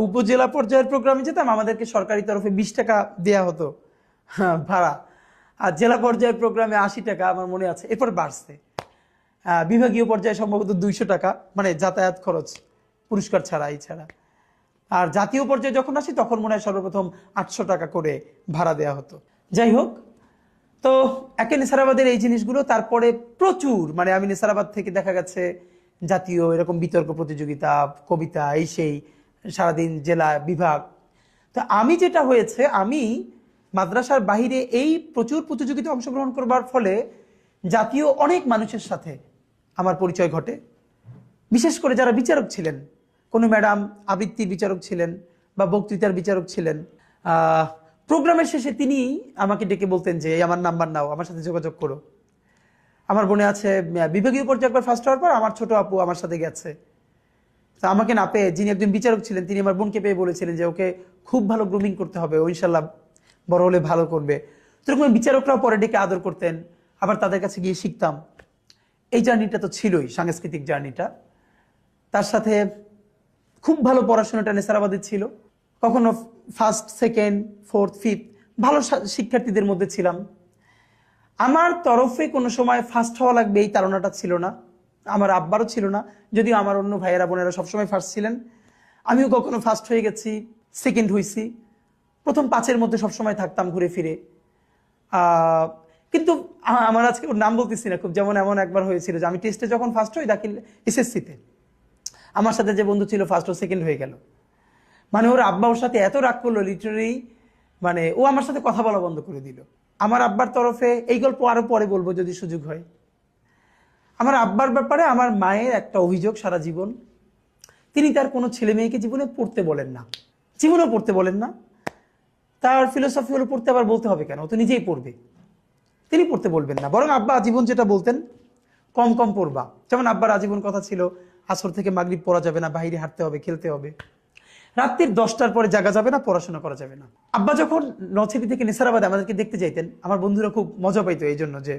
উপজেলা পর্যায়ের প্রোগ্রামে যেতাম, আমাদেরকে সরকারি তরফে 20 টাকা দেওয়া হতো ভাড়া, আর জেলা পর্যায়ের প্রোগ্রামে 80 টাকা আমার মনে আছে। এরপর বাড়ছে, বিভাগীয় পর্যায়ে সম্ভবত 200 টাকা, মানে যাতায়াত খরচ পুরস্কার ছাড়া, এই ছাড়া। আর জাতীয় পর্যায়ে যখন আসি তখন মনে হয় সর্বপ্রথম 800 টাকা করে ভাড়া দেওয়া হতো। যাই হোক, তো একে নেসারাবাদের এই জিনিসগুলো, তারপরে প্রচুর, মানে আমি নেসারাবাদ থেকে দেখা গেছে জাতীয় এরকম বিতর্ক প্রতিযোগিতা, কবিতা, এই সেই, সারাদিন জেলা, বিভাগ। তো আমি যেটা হয়েছে, আমি মাদ্রাসার বাহিরে এই প্রচুর প্রতিযোগিতা অংশগ্রহণ করবার ফলে জাতীয় অনেক মানুষের সাথে আমার পরিচয় ঘটে। বিশেষ করে যারা বিচারক ছিলেন, কোনো ম্যাডাম আবৃত্তির বিচারক ছিলেন বা বক্তৃতার বিচারক ছিলেন, প্রোগ্রামের শেষে তিনি আমাকে ডেকে বলতেন যে আমার নাম্বার নাও, আমার সাথে যোগাযোগ করো। আমার মনে আছে বিভাগীয় পর্যায়ে একবার ফার্স্ট হওয়ার পর আমার ছোট আপু আমার সাথে গেছে, তো আমাকে না পেয়ে যিনি একজন বিচারক ছিলেন তিনি আমার বোনকে পেয়ে বলেছিলেন যে ওকে খুব ভালো গ্রুমিং করতে হবে, ও ইনশাল্লাহ বড় হলে ভালো করবে। তো এরকম বিচারকরাও পরে ডেকে আদর করতেন, আবার তাদের কাছে গিয়ে শিখতাম। এই জার্নিটা তো ছিলই, সাংস্কৃতিক জার্নিটা। তার সাথে খুব ভালো পড়াশোনাটা নেসারাবাদে ছিল, কখনো ফার্স্ট, সেকেন্ড, ফোর্থ, ফিফথ ভালো শিক্ষার্থীদের মধ্যে ছিলাম। আমার তরফে কোনো সময় ফার্স্ট হওয়া লাগবে এই ধারণাটা ছিল না, আমার আব্বারও ছিল না, যদিও আমার অন্য ভাইয়েরা বোনেরা সবসময় ফার্স্ট ছিলেন। আমিও কখনো ফার্স্ট হয়ে গেছি, সেকেন্ড হয়েছি, প্রথম 5-এর মধ্যে সবসময় থাকতাম ঘুরে ফিরে। কিন্তু আমার আজকে ওর নাম বলতেছি না খুব, যেমন এমন একবার হয়েছিল যে আমি টেস্টে যখন ফার্স্ট হই, দাখিল এসএসসিতে, আমার সাথে যে বন্ধু ছিল ফার্স্ট ও সেকেন্ড হয়ে গেল। মানে ওর আব্বা ওর সাথে এত রাগ করলো, লিটারালি মানে ও আমার সাথে কথা বলা বন্ধ করে দিল। আমার আব্বার তরফে, এই গল্প আরো পরে বলবো যদি সুযোগ হয়। আমার আব্বার ব্যাপারে আমার মায়ের একটা অভিযোগ সারা জীবন, তিনি তার কোনো ছেলে মেয়েকে জীবনে পড়তে বলেন না, জীবনেও পড়তে বলেন না। তার ফিলোসফি হলো পড়তে আবার বলতে হবে কেন, ও তো নিজেই পড়বে, তিনি পড়তে বলবেন না। বরং আব্বা আজীবন যেটা বলতেন, কম কম পড়বা। যেমন আব্বার আজীবন কথা ছিল আসর থেকে মাগরিব পড়া যাবে না, বাইরে হাঁটতে হবে, খেলতে হবে, রাত্রির 10টার পরে জাগা যাবে না, পড়াশোনা করা যাবে না। আব্বা যখন নছিটি থেকে নেসারাবাদে আমাদেরকে দেখতে যাইতেন, আমার বন্ধুরা খুব মজা পাইতো এই জন্য যে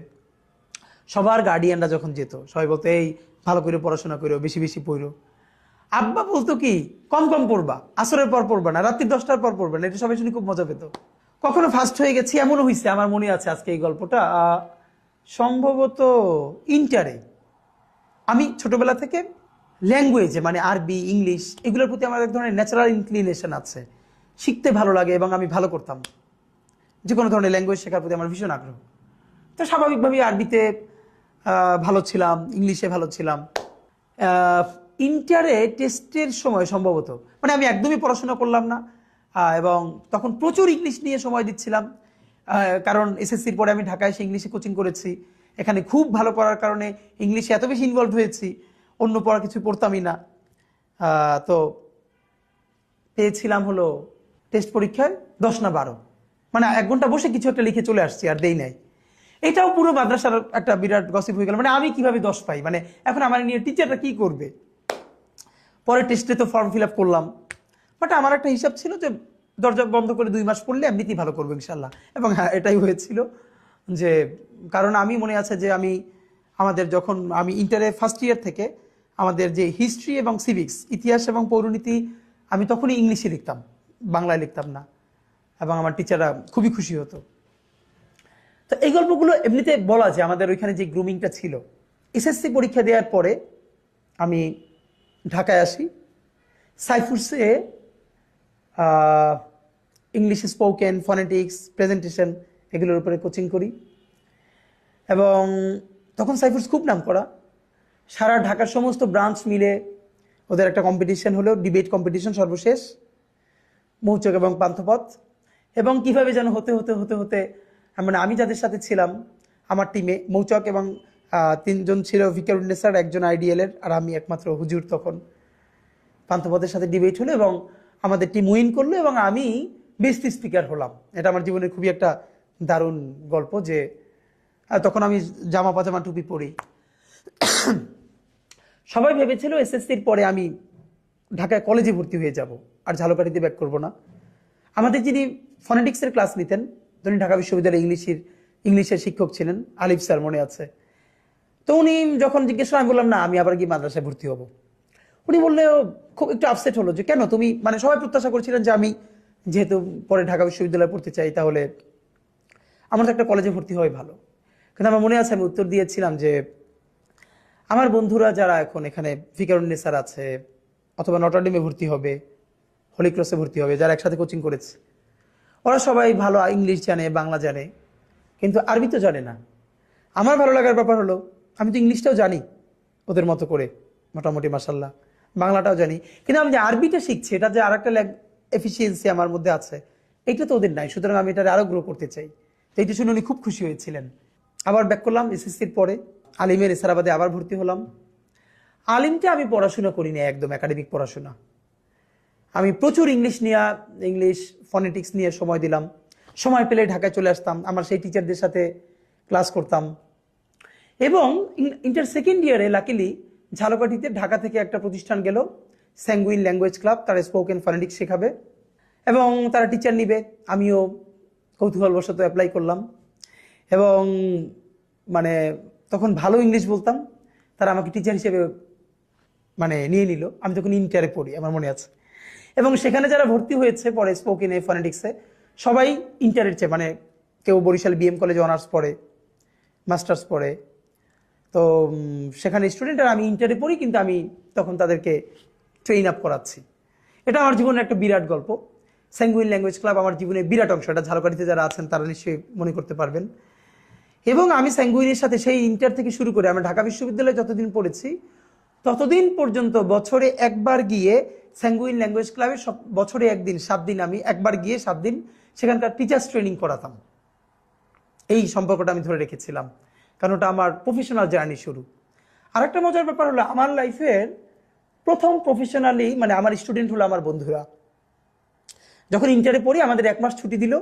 সবার গার্ডিয়ানরা যখন যেত সবাই বলতো এই ভালো করে পড়াশোনা করো, বেশি বেশি পড়ো। আব্বা বলতো কি কম কম পড়বা, আসরের পর পড়বা না, রাত্রি 10টার পর পড়বা না। এটা সবাই শুনে খুব মজা পেত। কখনো ফার্স্ট হয়ে গেছি এমনও হয়েছে, আমার মনে আছে আজকে এই গল্পটা, সম্ভবত ইন্টারে। আমি ছোটবেলা থেকে ল্যাঙ্গুয়েজে, মানে আরবি, ইংলিশ, এগুলোর প্রতি আমার এক ধরনের ন্যাচারাল ইনক্লিনেশন আছে, শিখতে ভালো লাগে এবং আমি ভালো করতাম। যে কোনো ধরনের ল্যাঙ্গুয়েজ শেখার প্রতি আমার ভীষণ আগ্রহ। তো স্বাভাবিকভাবেই আরবিতে ভালো ছিলাম, ইংলিশে ভালো ছিলাম। ইন্টারে টেস্টের সময় সম্ভবত, মানে আমি একদমই পড়াশোনা করলাম না, এবং তখন প্রচুর ইংলিশ নিয়ে সময় দিচ্ছিলাম, কারণ এসএসসির পরে আমি ঢাকায় এসে ইংলিশে কোচিং করেছি। এখানে খুব ভালো করার কারণে ইংলিশে এত বেশি ইনভলভ হয়েছি, অন্য পড়া কিছু পড়তামই না। তো পেয়েছিলাম হলো টেস্ট পরীক্ষায় 10 না 12, মানে 1 ঘন্টা বসে কিছু একটা লিখে চলে আসছি, আর দেই নাই। এটাও পুরো মাদ্রাসার একটা বিরাট গসিপ হয়ে গেল, মানে আমি কিভাবে 10 পাই, মানে এখন আমার নিয়ে টিচারটা কি করবে। পরে টেস্টে তো ফর্ম ফিল আপ করলাম, বাট আমার একটা হিসাব ছিল যে দরজা বন্ধ করে 2 মাস পড়লে এমনিতেই ভালো করবো ইনশাল্লাহ। এবং হ্যাঁ, এটাই হয়েছিল। যে কারণ আমি মনে আছে যে আমাদের যখন আমি ইন্টারে ফার্স্ট ইয়ার থেকে আমাদের যে হিস্ট্রি এবং সিভিক্স, ইতিহাস এবং পৌরনীতি, আমি তখনই ইংলিশে লিখতাম, বাংলায় লিখতাম না, এবং আমার টিচাররা খুবই খুশি হতো। তো এই গল্পগুলো এমনিতে বলা যে আমাদের ওইখানে যে গ্রুমিংটা ছিল। এসএসসি পরীক্ষা দেওয়ার পরে আমি ঢাকায় আসি, সাইফুরসে ইংলিশ স্পোকেন, ফনেটিক্স, প্রেজেন্টেশন এগুলোর উপরে কোচিং করি। এবং তখন সাইফুরস খুব নাম করা, সারা ঢাকার সমস্ত ব্রাঞ্চ মিলে ওদের একটা কম্পিটিশন হলো, ডিবেট কম্পিটিশন সর্বশেষ, মৌচক এবং পান্থপথ। এবং কিভাবে যেন হতে হতে হতে হতে মানে আমি যাদের সাথে ছিলাম আমার টিমে, মৌচক এবং 3 জন ছিল ফিকারুন্নেসার, একজন আইডিএলের, আর আমি একমাত্র হুজুর। তখন পান্থপথের সাথে ডিবেট হলো এবং আমাদের টিম উইন করলো এবং আমি বেস্ট স্পিকার হলাম। এটা আমার জীবনের খুবই একটা দারুণ গল্প, যে তখন আমি জামা পাজামা টুপি পরি। সবাই ভেবেছিল এসএসসির পরে আমি ঢাকায় কলেজে ভর্তি হয়ে যাব, আর ঝালকাঠিতে ব্যাক করব না। আমাদের যিনি ফনেটিক্সের ক্লাস নিতেন, যিনি ঢাকা বিশ্ববিদ্যালয়ে ইংলিশের শিক্ষক ছিলেন, আলিফ স্যার, মনে আছে। তো উনি যখন জিজ্ঞেস করলেন, আমি বললাম না, আমি আবার কি মাদ্রাসায় ভর্তি হব। উনি বললে খুব একটু আপসেট হলো যে কেন তুমি, মানে সবাই প্রত্যাশা করছিলেন যে আমি যেহেতু পরে ঢাকা বিশ্ববিদ্যালয়ে পড়তে চাই, তাহলে আমার তো একটা কলেজে ভর্তি হয় ভালো। কিন্তু আমার মনে আছে আমি উত্তর দিয়েছিলাম যে আমার বন্ধুরা যারা এখন এখানে ফিকারুন্নেসার আছে, অথবা নটরডেমে ভর্তি হবে, হলি ক্রসে ভর্তি হবে, যারা একসাথে কোচিং করেছে, ওরা সবাই ভালো ইংলিশ জানে, বাংলা জানে, কিন্তু আরবি তো জানে না। আমার ভালো লাগার ব্যাপার হলো আমি তো ইংলিশটাও জানি ওদের মতো করে মোটামুটি, মাশাল্লাহ, বাংলাটাও জানি, কিন্তু আমি যে আরবিটা শিখছি, এটা যে আর একটা এফিসিয়েন্সি আমার মধ্যে আছে, এইটা তো ওদের নাই। সুতরাং আমি এটা আরো গ্রো করতে চাই। তো এইটা শুনে উনি খুব খুশি হয়েছিলেন। আবার ব্যাক করলাম এসএসসির পরে, আলিমের এসারাবাদে আবার ভর্তি হলাম। আলিমটা আমি পড়াশোনা করিনি, একদম একাডেমিক পড়াশোনা। আমি প্রচুর ইংলিশ ফনেটিক্স নিয়ে সময় দিলাম। সময় পেলে ঢাকায় চলে আসতাম, আমার সেই টিচারদের সাথে ক্লাস করতাম। এবং ইন্টার সেকেন্ড ইয়ারে লাকিলি ঝালকাঠিতে ঢাকা থেকে একটা প্রতিষ্ঠান গেল, স্যাঙ্গুইন ল্যাঙ্গুয়েজ ক্লাব, তারা স্পোকেন ফনেটিক্স শেখাবে এবং তারা টিচার নিবে। আমিও কৌতূহলবশত অ্যাপ্লাই করলাম এবং মানে তখন ভালো ইংলিশ বলতাম, তারা আমাকে টিচার হিসেবে মানে নিয়ে নিল। আমি তখন ইন্টারে পড়ি, আমার মনে আছে। এবং সেখানে যারা ভর্তি হয়েছে পরে স্পোকেনে, ফনেটিক্সে, সবাই ইন্টারের চেয়ে, মানে কেউ বরিশাল বিএম কলেজে অনার্স পড়ে, মাস্টার্স পড়ে। তো সেখানে স্টুডেন্ট, আর আমি ইন্টারে পড়ি, কিন্তু আমি তখন তাদেরকে ট্রেন আপ করাচ্ছি। এটা আমার জীবনের একটা বিরাট গল্প। স্যাঙ্গুইন ল্যাঙ্গুয়েজ ক্লাব আমার জীবনের বিরাট অংশ। এটা ঝালকাঠিতে যারা আছেন তারা নিশ্চয়ই মনে করতে পারবেন। এবং আমি স্যাঙ্গুইনের সাথে সেই ইন্টার থেকে শুরু করে আমি ঢাকা বিশ্ববিদ্যালয়ে যতদিন পড়েছি ততদিন পর্যন্ত বছরে একবার গিয়ে স্যাঙ্গুইন ল্যাঙ্গুয়েজ ক্লাবে, বছরে একদিন 7 দিন আমি একবার গিয়ে 7 দিন সেখানকার টিচার্স ট্রেনিং করাতাম। এই সম্পর্কটা আমি ধরে রেখেছিলাম, কারণ ওটা আমার প্রফেশনাল জার্নি শুরু। আরেকটা মজার ব্যাপার হলো, আমার লাইফের প্রথম প্রফেশনালি মানে আমার স্টুডেন্ট হলো আমার বন্ধুরা। যখন ইন্টারে পড়ি আমাদের 1 মাস ছুটি দিল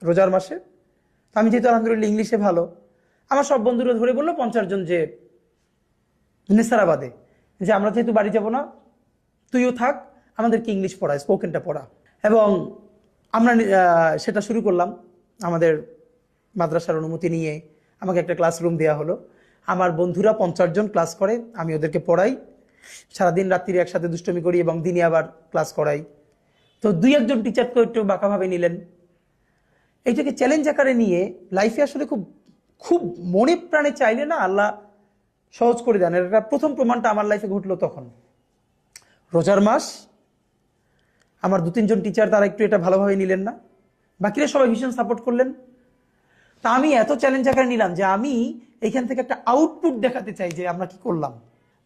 রোজার মাসে। আমি যেহেতু আলহামদুলিল্লাহ ইংলিশে ভালো, আমার সব বন্ধুরা ধরে বললো 50 জন যে নেসারাবাদে, যে আমরা যেহেতু বাড়ি যাব না, তুইও থাক, আমাদেরকে ইংলিশ পড়া, স্পোকেনটা পড়া। এবং আমরা সেটা শুরু করলাম। আমাদের মাদ্রাসার অনুমতি নিয়ে আমাকে একটা ক্লাসরুম দেওয়া হলো। আমার বন্ধুরা 50 জন ক্লাস করে, আমি ওদেরকে পড়াই, সারাদিন রাত্রিরে একসাথে দুষ্টমি করি এবং দিনে আবার ক্লাস করাই। তো 2-1 জন টিচার তো একটু বাঁকাভাবে নিলেন। এইটাকে চ্যালেঞ্জ আকারে নিয়ে লাইফে আসলে খুব খুব মনে প্রাণে চাইলে না আল্লাহ সহজ করে দেন। এটা প্রথম প্রমাণটা আমার লাইফে ঘটলো তখন। রোজার মাস, আমার 2-3 জন টিচার তারা একটু এটা ভালোভাবে নিলেন না, বাকিরা সবাই ভীষণ সাপোর্ট করলেন। তা আমি এত চ্যালেঞ্জ আকারে নিলাম যে আমি এইখান থেকে একটা আউটপুট দেখাতে চাই যে আমরা কি করলাম।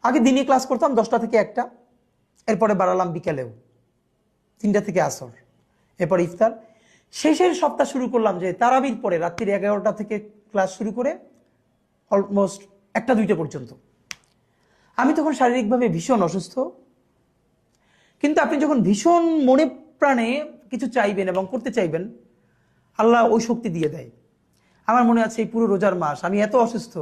আগে দিনে ক্লাস করতাম 10টা থেকে 1টা, এরপরে বাড়ালাম বিকেলেও 3টা থেকে আসর, এরপর ইফতার। শেষের সপ্তাহ শুরু করলাম যে তারাবির পরে রাত্রির 11টা থেকে ক্লাস শুরু করে অলমোস্ট 1টা-2টা পর্যন্ত। আমি তখন শারীরিকভাবে ভীষণ অসুস্থ, কিন্তু আপনি যখন ভীষণ মনে প্রাণে কিছু চাইবেন এবং করতে চাইবেন, আল্লাহ ওই শক্তি দিয়ে দেয়। আমার মনে আছে এই পুরো রোজার মাস আমি এত অসুস্থ,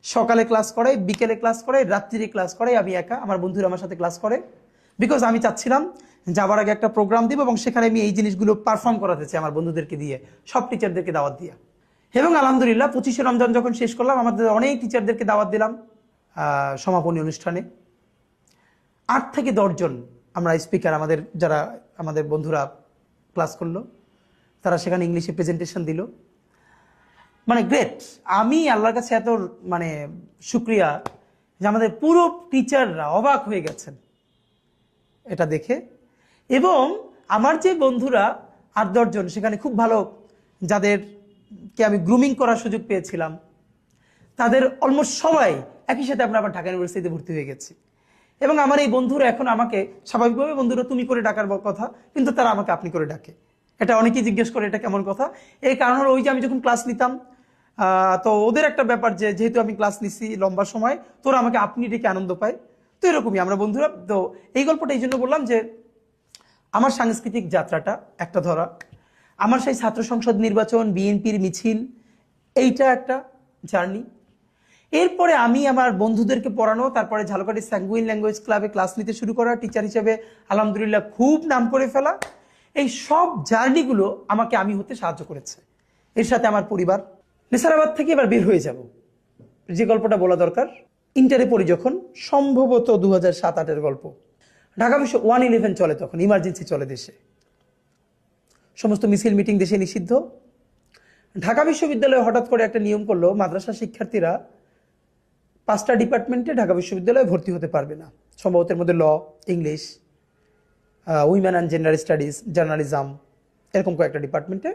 সকালে ক্লাস করাই, বিকেলে ক্লাস করাই, রাত্রিরে ক্লাস করাই, আমি একা, আমার বন্ধুরা আমার সাথে ক্লাস করে, বিকজ আমি চাচ্ছিলাম যাবার আগে একটা প্রোগ্রাম দিব এবং সেখানে আমি এই জিনিসগুলো পারফর্ম করাতে চাই আমার বন্ধুদেরকে দিয়ে, সব টিচারদেরকে দাওয়াত দিয়া। এবং আলহামদুলিল্লাহ 25শে রমজান যখন শেষ করলাম, আমাদের অনেক টিচারদেরকে দাওয়াত দিলাম সমাপনী অনুষ্ঠানে। 8 থেকে 10 জন আমরা স্পিকার, আমাদের যারা আমাদের বন্ধুরা ক্লাস করলো, তারা সেখানে ইংলিশে প্রেজেন্টেশন দিল। মানে গ্রেট। আমি আল্লাহর কাছে এত মানে শুক্রিয়া যে আমাদের পুরো টিচাররা অবাক হয়ে গেছেন এটা দেখে। এবং আমার যে বন্ধুরা 8-10 জন সেখানে খুব ভালো, যাদেরকে আমি গ্রুমিং করার সুযোগ পেয়েছিলাম, তাদের অলমোস্ট সবাই একই সাথে আমরা আবার ঢাকা ইউনিভার্সিটিতে ভর্তি হয়ে গেছি। এবং আমার এই বন্ধুরা এখন আমাকে স্বাভাবিকভাবে বন্ধুরা তুমি করে ডাকার কথা, কিন্তু তারা আমাকে আপনি করে ডাকে। এটা অনেকেই জিজ্ঞেস করে এটা কেমন কথা। এই কারণ হলো ওই যে আমি যখন ক্লাস নিতাম, তো ওদের একটা ব্যাপার যে যেহেতু আমি ক্লাস নিছি লম্বা সময়, তোরা আমাকে আপনি ডেকে আনন্দ পায়। তো এরকমই আমরা বন্ধুরা। তো এই গল্পটা এই জন্য বললাম যে আমার সাংস্কৃতিক যাত্রাটা একটা ধরা, আমার সেই ছাত্র সংসদ নির্বাচন, বিএনপির মিছিল, এইটা একটা জার্নি। এরপরে আমি আমার বন্ধুদেরকে পড়ানো, তারপরে ঝালকাঠি স্যাঙ্গুইন ল্যাঙ্গুয়েজ ক্লাবে ক্লাস নিতে শুরু করা, টিচার হিসেবে আলহামদুলিল্লাহ খুব নাম করে ফেলা, এই সব জার্নিগুলো আমাকে আমি হতে সাহায্য করেছে। এর সাথে আমার পরিবার। নেসারাবাদ থেকে এবার বের হয়ে যাব, যে গল্পটা বলা দরকার। ইন্টারে পড়ি যখন, সম্ভবত 2007-08-এর গল্প। ঢাকা বিশ্ব 111 চলে, তখন ইমার্জেন্সি চলে দেশে, সমস্ত মিছিল মিটিং দেশে নিষিদ্ধ। ঢাকা বিশ্ববিদ্যালয়ে হঠাৎ করে একটা নিয়ম করলো, মাদ্রাসা শিক্ষার্থীরা 5টা ডিপার্টমেন্টে ঢাকা বিশ্ববিদ্যালয়ে ভর্তি হতে পারবে না। সম্ভবত এর মধ্যে law, English, women and gender studies, journalism, এরকম কয়েকটা ডিপার্টমেন্টে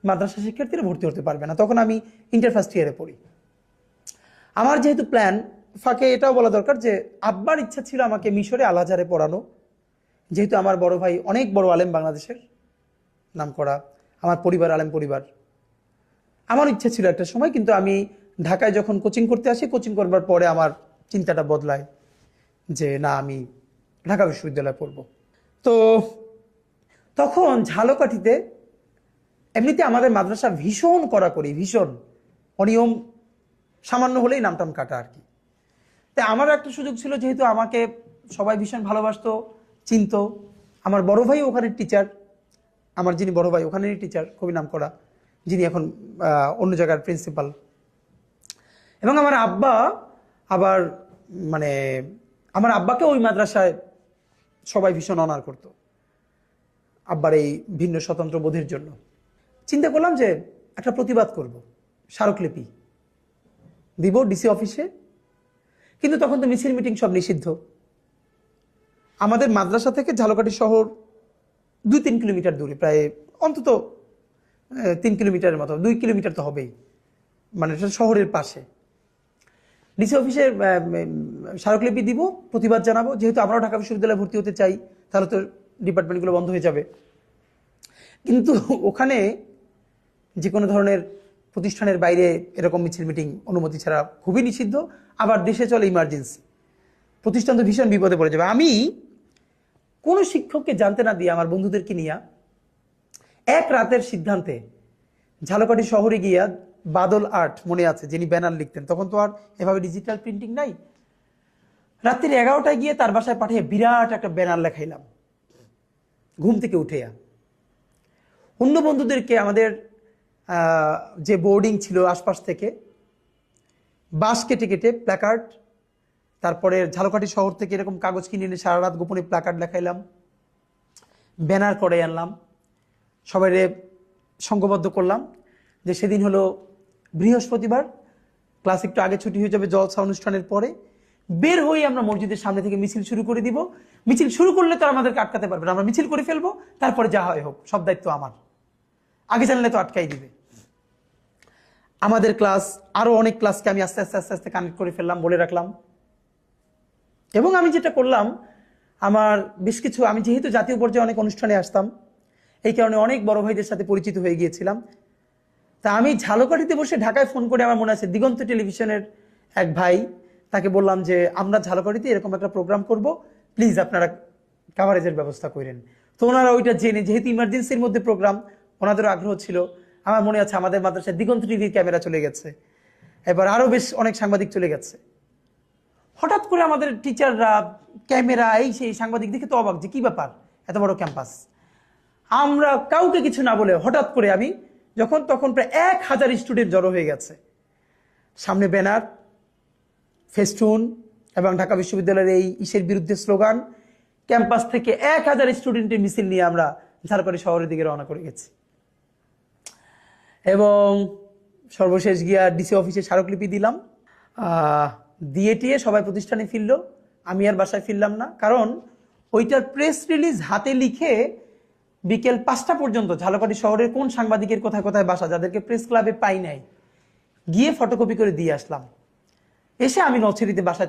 মাদ্রাসা শিক্ষার্থীরা ভর্তি হতে পারবে না। তখন আমি ইন্টার ফার্স্ট ইয়ারে পড়ি। আমার যেহেতু প্ল্যান, ফাঁকে এটাও বলা দরকার যে আব্বার ইচ্ছা ছিল আমাকে মিশরে আল আজহারে পড়ানো, যেহেতু আমার বড় ভাই অনেক বড় আলেম, বাংলাদেশের নাম করা, আমার পরিবার আলেম পরিবার। আমার ইচ্ছা ছিল একটা সময়, কিন্তু আমি ঢাকায় যখন কোচিং করতে আসি, কোচিং করবার পরে আমার চিন্তাটা বদলায় যে না, আমি ঢাকা বিশ্ববিদ্যালয়ে পড়ব। তো তখন ঝালকাঠিতে এমনিতে আমাদের মাদ্রাসা ভীষণ কড়াকড়ি, ভীষণ অনিয়ম, সামান্য হলেই নামটাম কাটা আর কি। তাই আমার একটা সুযোগ ছিল, যেহেতু আমাকে সবাই ভীষণ ভালোবাসতো, চিনত। আমার বড় ভাই ওখানের টিচার, আমার যিনি বড় ভাই ওখানেরই টিচার, খুবই নাম করা, যিনি এখন অন্য জায়গার প্রিন্সিপাল। এবং আমার আব্বা আবার মানে আমার আব্বাকে ওই মাদ্রাসায় সবাই ভীষণ অনার করত, আব্বার এই ভিন্ন স্বতন্ত্র বোধের জন্য। চিন্তা করলাম যে একটা প্রতিবাদ করব, স্মারকলিপি দিব ডিসি অফিসে। কিন্তু তখন তো মিছিল মিটিং সব নিষিদ্ধ। আমাদের মাদ্রাসা থেকে ঝালকাঠি শহর 2-3 কিলোমিটার দূরে, প্রায় অন্তত 3 কিলোমিটারের মতো, 2 কিলোমিটার তো হবেই, মানে এটা শহরের পাশে। ডিসি অফিসে স্মারকলিপি দিব, প্রতিবাদ জানাবো। যেহেতু আমরাও ঢাকা বিশ্ববিদ্যালয়ে ভর্তি হতে চাই, তাহলে তো ডিপার্টমেন্টগুলো বন্ধ হয়ে যাবে। কিন্তু ওখানে যে কোনো ধরনের প্রতিষ্ঠানের বাইরে এরকম মিছিল মিটিং অনুমতি ছাড়া খুবই নিষিদ্ধ। আবার দেশে চলে ইমার্জেন্সি, প্রতিষ্ঠান তো ভীষণ বিপদে পড়ে যাবে। আমি কোনো শিক্ষককে জানতে না দিয়ে আমার বন্ধুদেরকে নিয়ে এক রাতের সিদ্ধান্তে ঝালকাঠি শহরে গিয়া, বাদল আর্ট মনে আছে যিনি ব্যানার লিখতেন, তখন তো আর এভাবে ডিজিটাল প্রিন্টিং নাই, রাত্রির 11টায় গিয়ে তার বাসায় পাঠিয়ে বিরাট একটা ব্যানার লেখাইলাম ঘুম থেকে উঠেয়া। অন্য বন্ধুদেরকে, আমাদের যে বোর্ডিং ছিল আশপাশ থেকে, বাঁশ কেটে কেটে প্ল্যাকার্ড, তারপরে ঝালকাঠি শহর থেকে এরকম কাগজ কিনে এনে সারা রাত গোপনে প্ল্যাকার্ড লেখাইলাম, ব্যানার করে আনলাম, সবাই সংঘবদ্ধ করলাম যে সেদিন হলো বৃহস্পতিবার, ক্লাস একটু আগে ছুটি হয়ে যাবে জলসা অনুষ্ঠানের পরে, বের হয়ে আমরা মসজিদের সামনে থেকে মিছিল শুরু করে দিব। মিছিল শুরু করলে তো আমাদেরকে আটকাতে পারবে না, আমরা মিছিল করে ফেলবো, তারপরে যা হয় হোক, সব দায়িত্ব আমার, আগে জানলে তো আটকাই দিবে। আমাদের ক্লাস, আরো অনেক ক্লাসকে আমি আস্তে আস্তে আস্তে আস্তে কানেক্ট করে ফেললাম, বলে রাখলাম। এবং আমি যেটা করলাম, আমার বেশ কিছু, আমি যেহেতু জাতীয় পর্যায়ে অনেক অনুষ্ঠানে আসতাম, এই কারণে অনেক বড় ভাইদের সাথে পরিচিত হয়ে গিয়েছিলাম। তা আমি ঝালকাঠিতে বসে ঢাকায় ফোন করে, আমার মনে আছে দিগন্ত টেলিভিশনের এক ভাই, তাকে বললাম যে আমরা ঝালকাঠিতে এরকম একটা প্রোগ্রাম করব, প্লিজ আপনারা কাভারেজের ব্যবস্থা করেন। তো ওনারা ওইটা জেনে, যেহেতু ইমার্জেন্সির মধ্যে প্রোগ্রাম, ওনাদেরও আগ্রহ ছিল। আমার মনে আছে আমাদের মাদ্রাসায় দিগন্ত টিভির ক্যামেরা চলে গেছে, এবার আরো বেশ অনেক সাংবাদিক চলে গেছে। হঠাৎ করে আমাদের টিচাররা ক্যামেরা এই সেই সাংবাদিক দেখে তো অবাক, যে কি ব্যাপার, এত বড় ক্যাম্পাস। আমরা কাউকে কিছু না বলে হঠাৎ করে আমি তখন প্রায় 1000 স্টুডেন্ট জড়ো হয়ে গেছে, সামনে ব্যানার, ফেস্টুন এবং ঢাকা বিশ্ববিদ্যালয়ের এই ইসের বিরুদ্ধে স্লোগান। ক্যাম্পাস থেকে 1000 স্টুডেন্টের মিছিল নিয়ে আমরা ঝালকাঠি শহরের দিকে রওনা করে গেছি এবং সর্বশেষ গিয়া ডিসি অফিসে স্মারকলিপি দিলাম। দিয়ে টিয়ে সবাই প্রতিষ্ঠানে ফিরল, আমি আর বাসায় ফিরলাম না, কারণ ওইটার প্রেস রিলিজ হাতে লিখে বিকেল 5টা পর্যন্ত ঝালকাঠি শহরের কোন সাংবাদিকের কোথায় কোথায় বাসা, যাদেরকে প্রেস ক্লাবে পাই নাই, গিয়ে ফটোকপি করে দিয়ে আসলাম। এসে আমি নলছিটিতে বাসায়